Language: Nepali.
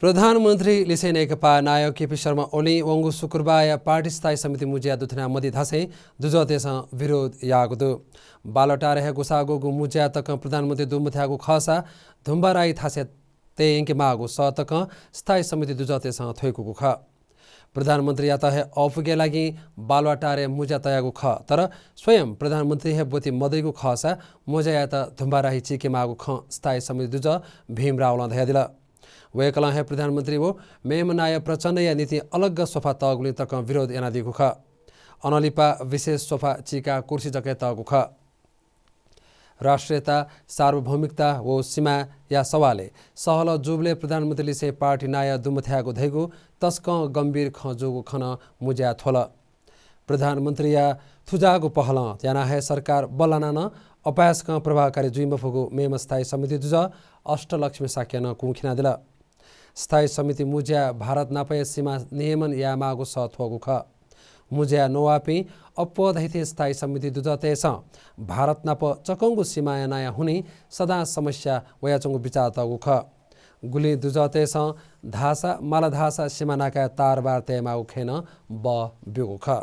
प्रधानमन्त्री लिसे नेकपा नायक केपी शर्मा ओली वंगु शुक्रबार पार्टी स्थायी समिति मुजिया दुथना मदी धसे दुजतेस विरोध यागदु बालटा रहे गुसागो मुजिया तक प्रधानमन्त्री दुमुथ्यागु खसा धुम्बाराई थासे ते इंके मागु स तक स्थायी समिति दुजतेस थोइकुगु ख प्रधानमन्त्री याता है औफुगे लागि बालवाटारे मुजिया तयागु ख तर स्वयं प्रधानमन्त्री है बोती मदैगु खसा मुजिया याता धुम्बाराई चिके मागु ख स्थायी समिति दुज भीमरावला धयादिला वयकला है प्रधानमन्त्री वो मेमनाय प्रचण्ड या नीति अलग सोफा तगुली तक विरोध एनादिगु ख अनलिपा विशेष सोफा चिका कुर्सी जके तगु ख राष्ट्रियता सार्वभौमिकता वो सीमा या सवाले सहल जुबले प्रधानमन्त्रीले से पार्टी नाय दुमथ्यागु धैगु तस्क गम्भीर खजुगु खन मुज्या थोल प्रधानमन्त्री या थुजागु पहल याना है सरकार बल्लाना न अपायस्क प्रभावकारी जुइम फुगु मेम स्थायी समिति दुज अष्टलक्ष्मी साक्यन कुखिना दिला स्थायी समिति मुज्या भारत नापय सीमा नियमन या मागु सथोगु ख मुज्या नोवापी अपदैथे स्थायी समिति दुजतेस भारत नाप चकंगु सीमा नयाँ हुने सदा समस्या वयाचंगु विचार तगु ख गुली दुजतेस धासा मालधासा सीमानाका तारबार तेमागु खेन ब बिगु ख